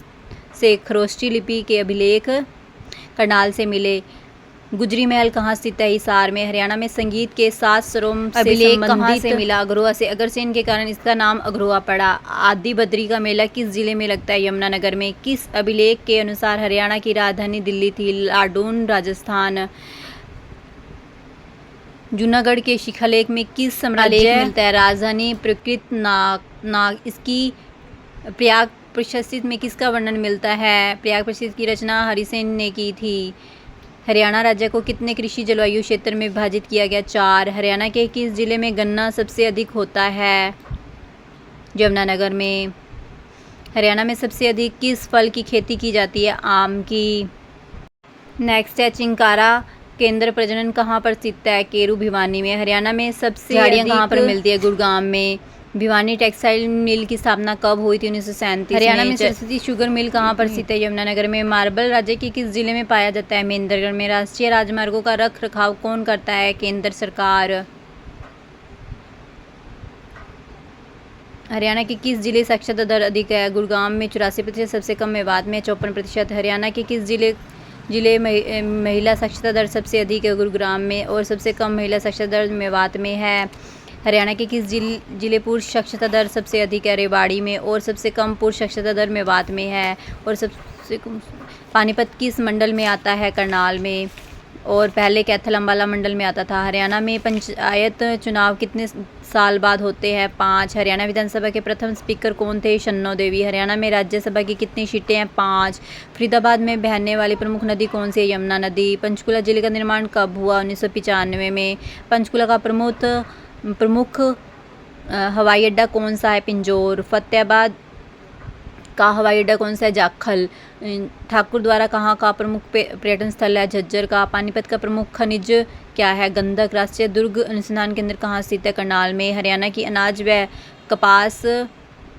से। खरोष्टी लिपि के अभिलेख करनाल से मिले। गुजरी महल कहाँ स्थित है? हिसार में। हरियाणा में संगीत के 7 स्वरों से अभिलेख कहाँ से मिला? अग्रोहा से। अग्रसेन के कारण इसका नाम अग्रोहा पड़ा। आदि बद्री का मेला किस जिले में लगता है? यमुनानगर में। किस अभिलेख के अनुसार हरियाणा की राजधानी दिल्ली थी? लाडून राजस्थान। जूनागढ़ के शिलालेख में किस साम्राज्य मिलता है? राजधानी प्रकृत नाग। इसकी प्रयाग प्रशस्ति में किसका वर्णन मिलता है? प्रयाग प्रशस्ति की रचना हरिसेन ने की थी। हरियाणा राज्य को कितने कृषि जलवायु क्षेत्र में विभाजित किया गया? 4। हरियाणा के किस जिले में गन्ना सबसे अधिक होता है? यमुनानगर में। हरियाणा में सबसे अधिक किस फल की खेती की जाती है? आम की। नेक्स्ट है चिंकारा केंद्र प्रजनन कहाँ पर स्थित है? केरू। भिवानी में। हरियाणा में सबसे झाड़ियाँ कहाँ पर मिलती है? गुड़गांव में। भिवानी टेक्सटाइल मिल की स्थापना कब हुई थी? 1937। हरियाणा में सरस्वती शुगर मिल कहाँ पर स्थित है? यमुनानगर में। मार्बल राज्य के किस जिले में पाया जाता है? महेंद्रगढ़ में। राष्ट्रीय राजमार्गों का रख रखाव कौन करता है? केंद्र सरकार। हरियाणा के किस जिले साक्षरता दर अधिक है? गुड़गांव में। 84% सबसे कम मेवात में। 54%। हरियाणा के किस जिले जिले महिला साक्षरता दर सबसे अधिक है गुरुग्राम में और सबसे कम महिला साक्षरता दर मेवात में है। हरियाणा के किस जिले पुरुष साक्षरता दर सबसे अधिक है रेवाड़ी में और सबसे कम पुरुष साक्षरता दर मेवात में है। और सबसे कम पानीपत किस मंडल में आता है करनाल में और पहले कैथल अम्बाला मंडल में आता था। हरियाणा में पंचायत चुनाव कितने साल बाद होते हैं 5। हरियाणा विधानसभा के प्रथम स्पीकर कौन थे शन्नो देवी। हरियाणा में राज्यसभा की कितनी सीटें हैं 5। फरीदाबाद में बहने वाली प्रमुख नदी कौन सी है यमुना नदी। पंचकुला जिले का निर्माण कब हुआ 1995 में। पंचकुला का प्रमुख हवाई अड्डा कौन सा है पिंजौर। फतेहाबाद का हवाई अड्डा कौन सा है जाखल। ठाकुर द्वारा कहाँ का प्रमुख पर्यटन स्थल है झज्जर का। पानीपत का प्रमुख खनिज क्या है गंधक। राष्ट्रीय दुर्ग अनुसंधान केंद्र कहाँ स्थित है करनाल में। हरियाणा की अनाज व कपास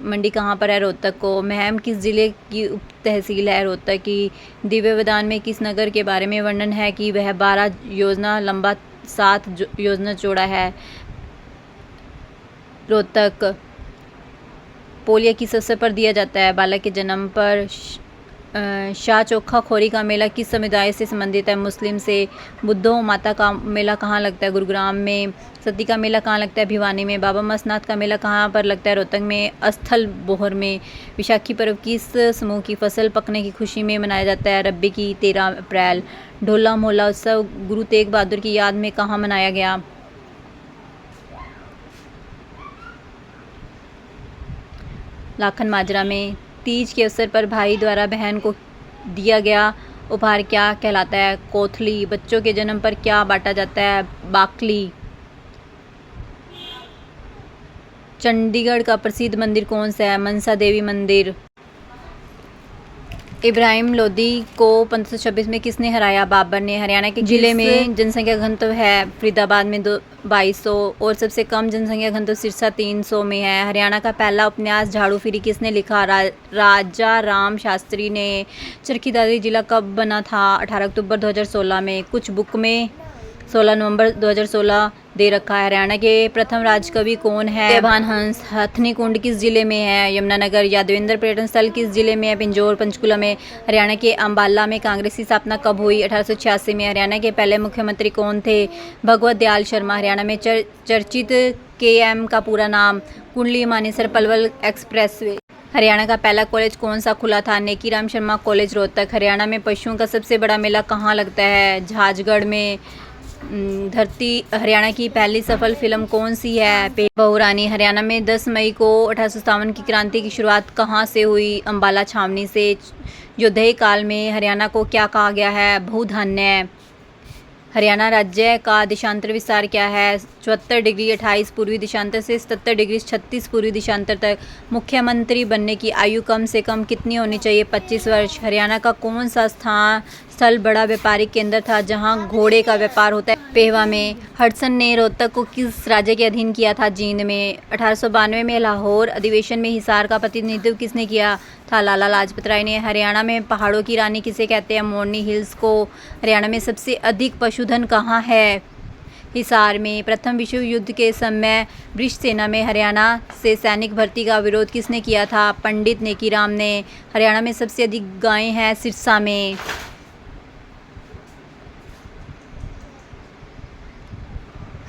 मंडी कहाँ पर है रोहतक को। महम किस जिले की उप तहसील है रोहतक की। दिव्य वदान में किस नगर के बारे में वर्णन है कि वह 12 योजना लंबा 7 योजना चौड़ा है रोहतक। पोलियो किस अवसर पर दिया जाता है बालक के जन्म पर। शाह चोखा खोरी का मेला किस समुदाय से संबंधित है मुस्लिम से। बुद्धो माता का मेला कहाँ लगता है गुरुग्राम में। सती का मेला कहाँ लगता है भिवानी में। बाबा मसनाथ का मेला कहाँ पर लगता है रोहतक में अस्थल बोहर में। विशाखी पर्व किस समूह की फसल पकने की खुशी में मनाया जाता है रब्बी की 13 अप्रैल। ढोला मोहल्ला उत्सव गुरु तेग बहादुर की याद में कहाँ मनाया गया लाखन माजरा में। तीज के अवसर पर भाई द्वारा बहन को दिया गया उपहार क्या कहलाता है कोथली। बच्चों के जन्म पर क्या बांटा जाता है बाकली। चंडीगढ़ का प्रसिद्ध मंदिर कौन सा है मनसा देवी मंदिर। इब्राहिम लोदी को 1526 में किसने हराया बाबर ने। हरियाणा के जिले में जनसंख्या घनत्व है फरीदाबाद में 2200 और सबसे कम जनसंख्या घनत्व सिरसा 300 में है। हरियाणा का पहला उपन्यास झाड़ू फिरी किसने लिखा राजा राम शास्त्री ने। चरखी दादरी जिला कब बना था 18 अक्टूबर 2016 में। कुछ बुक में 16 नवंबर 2016 दे रखा है। हरियाणा के प्रथम राजकवि कौन है देवान हंस। हथनी कुंड किस जिले में है यमुनानगर। यादवेंद्र पर्यटन स्थल किस जिले में है पिंजौर पंचकुला में। हरियाणा के अम्बाला में कांग्रेस की स्थापना कब हुई 1886 में। हरियाणा के पहले मुख्यमंत्री कौन थे भगवत दयाल शर्मा। हरियाणा में चर्चित KM का पूरा नाम कुंडली मानेसर पलवल एक्सप्रेसवे। हरियाणा का पहला कॉलेज कौन सा खुला था नेकीराम शर्मा कॉलेज रोहतक। हरियाणा में पशुओं का सबसे बड़ा मेला कहाँ लगता है झाजगढ़ में। धरती हरियाणा की पहली सफल फिल्म कौन सी है बहू रानी। हरियाणा में 10 मई को 1857 की क्रांति की शुरुआत कहाँ से हुई अम्बाला छावनी से। योद्धे काल में हरियाणा को क्या कहा गया है भूधान्य। हरियाणा राज्य का देशांतर विस्तार क्या है 74 डिग्री 28 पूर्वी देशांतर से 77 डिग्री 36 पूर्वी देशांतर तक। मुख्यमंत्री बनने की आयु कम से कम कितनी होनी चाहिए 25 वर्ष। हरियाणा का कौन सा स्थल बड़ा व्यापारिक केंद्र था जहां घोड़े का व्यापार होता है पेहवा में। हडसन ने रोहतक को किस राज्य के अधीन किया था जींद में। 1892 में लाहौर अधिवेशन में हिसार का प्रतिनिधित्व किसने किया था लाला लाजपत राय ने। हरियाणा में पहाड़ों की रानी किसे कहते हैं मोरनी हिल्स को। हरियाणा में सबसे अधिक पशुधन कहाँ है हिसार में। प्रथम विश्व युद्ध के समय ब्रिटिश सेना में हरियाणा से सैनिक भर्ती का विरोध किसने किया था पंडित नेकीराम ने। हरियाणा में सबसे अधिक गायें हैं सिरसा में।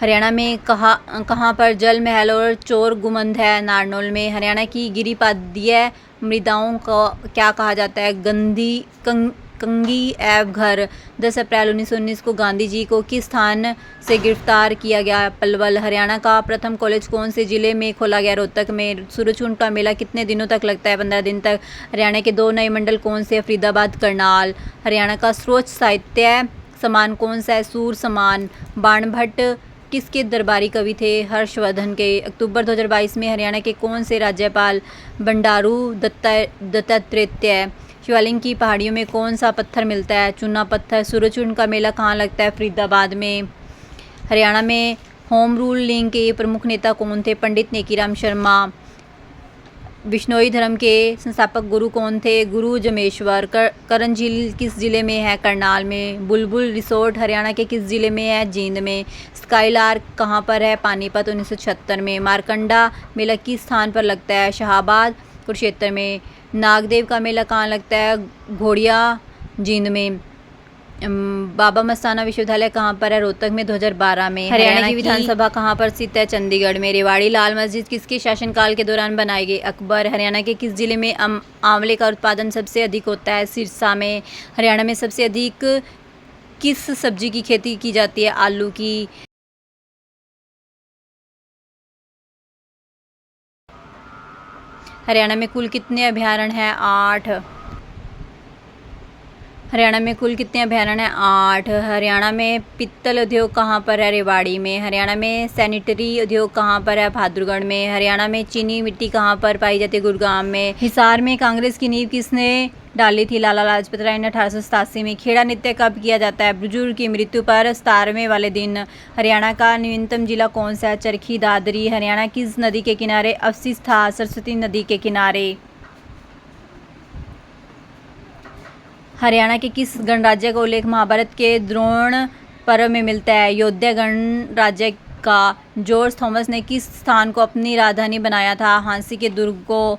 हरियाणा में कहाँ पर जल महल और चोर गुमंद है नारनौल में। हरियाणा की गिरिपादीय मृदाओं को क्या कहा जाता है कंगी एवं घर। 10 अप्रैल 1919 को गांधी जी को किस स्थान से गिरफ्तार किया गया पलवल। हरियाणा का प्रथम कॉलेज कौन से जिले में खोला गया रोहतक में। सूरजकुंड का मेला कितने दिनों तक लगता है 15 दिन तक। हरियाणा के 2 नए मंडल कौन से फरीदाबाद करनाल। हरियाणा का सर्वोच्च साहित्य सम्मान कौन सा है सूर सम्मान। बाणभट्ट किसके दरबारी कवि थे हर्षवर्धन के। अक्टूबर 2022 में हरियाणा के कौन से राज्यपाल बंडारू दत्तात्रेय। शिवालिंग की पहाड़ियों में कौन सा पत्थर मिलता है चूना पत्थर। सूरजकुंड का मेला कहाँ लगता है फरीदाबाद में। हरियाणा में होम रूल लीग के प्रमुख नेता कौन थे पंडित नेकीराम शर्मा। बिश्नोई धर्म के संस्थापक गुरु कौन थे गुरु जमेश्वर। करण झील किस जिले में है करनाल में। बुलबुल रिसोर्ट हरियाणा के किस जिले में है जींद में। स्काईलार्क कहाँ पर है पानीपत 1976 में। मारकंडा मेला किस स्थान पर लगता है शाहाबाद कुरुक्षेत्र में। नागदेव का मेला कहाँ लगता है घोड़िया जींद में। बाबा मस्ताना विश्वविद्यालय कहाँ पर है? रोहतक में 2012 में। हरियाणा की विधानसभा कहाँ पर स्थित है? चंडीगढ़ में। रेवाड़ी लाल मस्जिद किसके शासनकाल के दौरान बनाई गई? अकबर। हरियाणा के किस जिले में आंवले का उत्पादन सबसे अधिक होता है? सिरसा में। हरियाणा में सबसे अधिक किस सब्जी की खेती की जाती है? आलू की। हरियाणा में कुल कितने अभयारण्य हैं? 8। हरियाणा में कुल कितने अभयारण्य हैं? 8। हरियाणा में पित्तल उद्योग कहाँ पर है? रेवाड़ी में। हरियाणा में सैनिटरी उद्योग कहाँ पर है? बहादुरगढ़ में। हरियाणा में चीनी मिट्टी कहाँ पर पाई जाती है? गुरुग्राम में। हिसार में कांग्रेस की नींव किसने डाली थी? लाला लाजपत राय ने 1887 में। खेड़ा नृत्य कब किया जाता है? बुजुर्ग की मृत्यु पर 17वें वाले दिन। हरियाणा का नवीनतम जिला कौन सा है? चरखी दादरी। हरियाणा किस नदी के किनारे अवशिष्ट था? सरस्वती नदी के किनारे। हरियाणा के किस गणराज्य का उल्लेख महाभारत के द्रोण पर्व में मिलता है? योद्धा गणराज्य का। जॉर्ज थॉमस ने किस स्थान को अपनी राजधानी बनाया था? झांसी के दुर्ग को।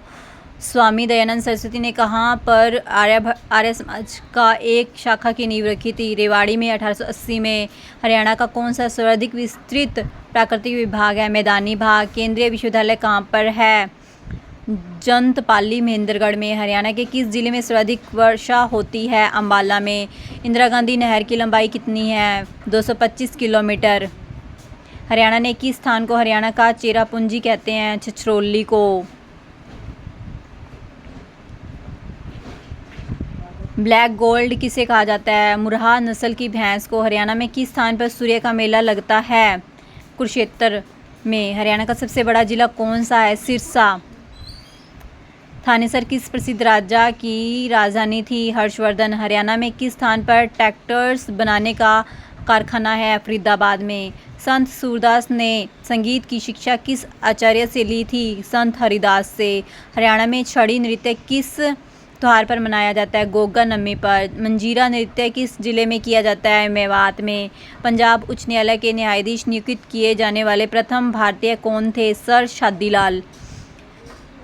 स्वामी दयानंद सरस्वती ने कहाँ पर आर्य समाज का एक शाखा की नींव रखी थी? रेवाड़ी में 1880 में। हरियाणा का कौन सा सर्वाधिक विस्तृत प्राकृतिक विभाग है? मैदानी भाग। केंद्रीय विश्वविद्यालय कहाँ पर है? जंतपाली महेंद्रगढ़ में। हरियाणा के किस जिले में सर्वाधिक वर्षा होती है? अंबाला में। इंदिरा गांधी नहर की लंबाई कितनी है? 225 किलोमीटर। हरियाणा ने किस स्थान को हरियाणा का चेरापूंजी कहते हैं? छछरौली को। ब्लैक गोल्ड किसे कहा जाता है? मुर्रा नस्ल की भैंस को। हरियाणा में किस स्थान पर सूर्य का मेला लगता है? कुरुक्षेत्र में। हरियाणा का सबसे बड़ा जिला कौन सा है? सिरसा। थानेसर किस प्रसिद्ध राजा की राजधानी थी? हर्षवर्धन। हरियाणा में किस स्थान पर ट्रैक्टर्स बनाने का कारखाना है? फरीदाबाद में। संत सूरदास ने संगीत की शिक्षा किस आचार्य से ली थी? संत हरिदास से। हरियाणा में छड़ी नृत्य किस त्योहार पर मनाया जाता है? गोगा नवमी पर। मंजीरा नृत्य किस जिले में किया जाता है? मेवात में। पंजाब उच्च न्यायालय के न्यायाधीश नियुक्त किए जाने वाले प्रथम भारतीय कौन थे? सर शादीलाल।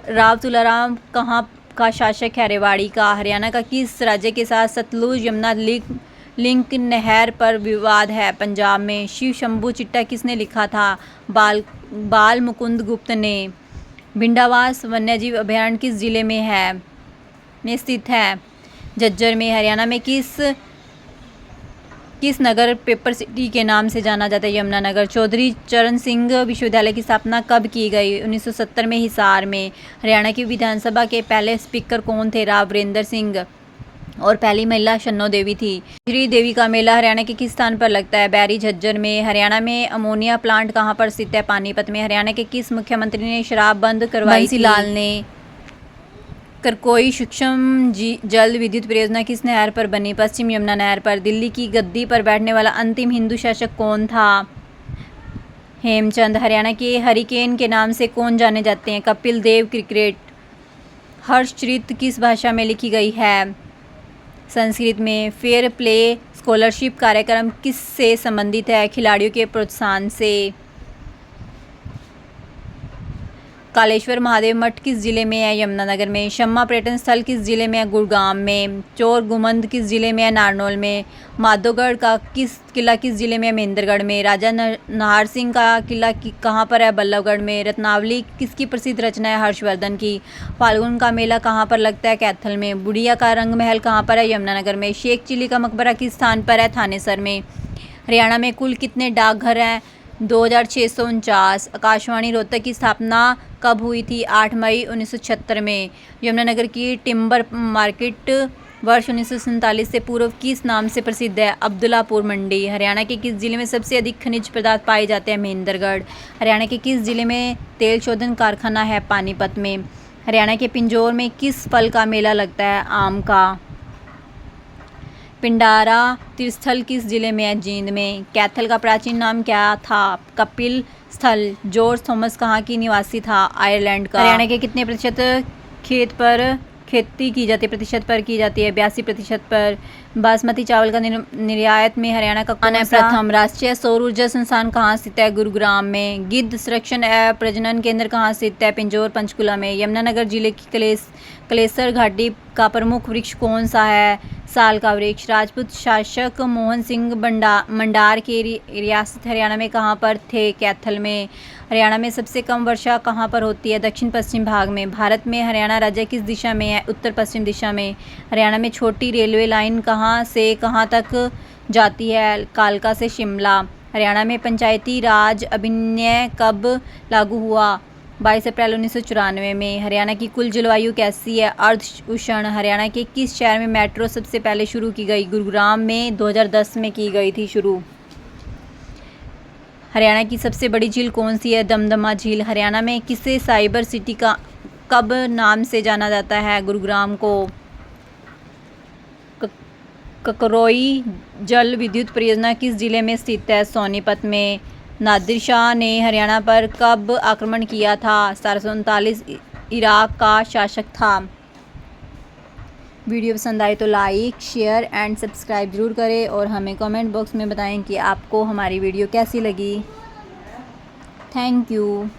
राव तुलाराम कहाँ का शासक है? रेवाड़ी का। हरियाणा का किस राज्य के साथ सतलुज यमुना लिंक नहर पर विवाद है? पंजाब में। शिव शंभू चिट्टा किसने लिखा था? बाल मुकुंद गुप्त ने। भिंडावास वन्यजीव अभयारण्य किस जिले में स्थित है? झज्जर में। हरियाणा में किस नगर पेपर सिटी के नाम से जाना जाता है? यमुनानगर। चौधरी चरण सिंह विश्वविद्यालय की स्थापना कब की गई? 1970 में हिसार में। हरियाणा की विधानसभा के पहले स्पीकर कौन थे? राव वीरेंद्र सिंह। और पहली महिला शन्नो देवी थी। श्री देवी का मेला हरियाणा के किस स्थान पर लगता है? बैरी झज्जर में। हरियाणा में अमोनिया प्लांट कहाँ पर स्थित है? पानीपत में। हरियाणा के किस मुख्यमंत्री ने शराब बंद करवाई? बंसीलाल ने। करकोई सूक्ष्म जल विद्युत परियोजना किस नहर पर बनी? पश्चिम यमुना नहर पर। दिल्ली की गद्दी पर बैठने वाला अंतिम हिंदू शासक कौन था? हेमचंद। हरियाणा के हरिकेन के नाम से कौन जाने जाते हैं? कपिल देव। क्रिकेट। हर्षचरित किस भाषा में लिखी गई है? संस्कृत में। फेयर प्ले स्कॉलरशिप कार्यक्रम किस से संबंधित है? खिलाड़ियों के प्रोत्साहन से। कालेश्वर महादेव मठ किस जिले में है? यमुनानगर में। शम्मा पर्यटन स्थल किस जिले में है? गुड़गांव में। चोर गुमंद किस जिले में है? नारनौल में। माधोगढ़ का किला किस जिले में है? महेंद्रगढ़ में। राजा नाहर सिंह का किला कहाँ पर है? बल्लभगढ़ में। रत्नावली किसकी प्रसिद्ध रचना है? हर्षवर्धन की। फाल्गुन का मेला कहाँ पर लगता है? कैथल में। बुढ़िया का रंग महल कहाँ पर है? यमुनानगर में। शेख चिली का मकबरा किस स्थान पर है? थानेसर में। हरियाणा में कुल कितने डाकघर हैं? 2649। आकाशवाणी रोहतक की स्थापना कब हुई थी? 8 मई 1976 में। यमुनानगर की टिम्बर मार्केट वर्ष 1947 से पूर्व किस नाम से प्रसिद्ध है? अब्दुल्लापुर मंडी। हरियाणा के किस जिले में सबसे अधिक खनिज पदार्थ पाए जाते हैं? महेंद्रगढ़। हरियाणा के किस जिले में तेल शोधन कारखाना है? पानीपत में। हरियाणा के पिंजौर में किस फल का मेला लगता है? आम का। पिंडारा तीर्थस्थल किस जिले में है? जींद में। कैथल का प्राचीन नाम क्या था? कपिल स्थल। जॉर्ज थॉमस कहाँ की निवासी था? आयरलैंड का। हरियाणा के कितने प्रतिशत खेत पर खेती की जाती है? प्रतिशत पर की जाती है? 82% पर। बासमती चावल का निर्यात में हरियाणा का कौन है प्रथम? राष्ट्रीय सौर ऊर्जा संस्थान कहाँ स्थित है? गुरुग्राम में। गिद्ध संरक्षण एवं प्रजनन केंद्र कहाँ स्थित है? पिंजौर पंचकुला में। यमुनानगर जिले की कलेसर घाटी का प्रमुख वृक्ष कौन सा है? साल का वृक्ष। राजपूत शासक मोहन सिंह मंडार के रियासत हरियाणा में कहाँ पर थे? कैथल में। हरियाणा में सबसे कम वर्षा कहाँ पर होती है? दक्षिण पश्चिम भाग में। भारत में हरियाणा राज्य किस दिशा में है? उत्तर पश्चिम दिशा में। हरियाणा में छोटी रेलवे लाइन कहाँ से कहाँ तक जाती है? कालका से शिमला। हरियाणा में पंचायती राज अधिनियम कब लागू हुआ? 22 अप्रैल 1994 में। हरियाणा की कुल जलवायु कैसी है? अर्ध उष्ण। हरियाणा के किस शहर में मेट्रो सबसे पहले शुरू की गई? गुरुग्राम में 2010 में की गई थी शुरू। हरियाणा की सबसे बड़ी झील कौन सी है? दमदमा झील। हरियाणा में किसे साइबर सिटी का कब नाम से जाना जाता है? गुरुग्राम को। ककरोई जल विद्युत परियोजना किस जिले में स्थित है? सोनीपत में। नादिर शाह ने हरियाणा पर कब आक्रमण किया था? 1739 इराक का शासक था। वीडियो पसंद आए तो लाइक शेयर एंड सब्सक्राइब ज़रूर करें और हमें कमेंट बॉक्स में बताएं कि आपको हमारी वीडियो कैसी लगी। Thank you.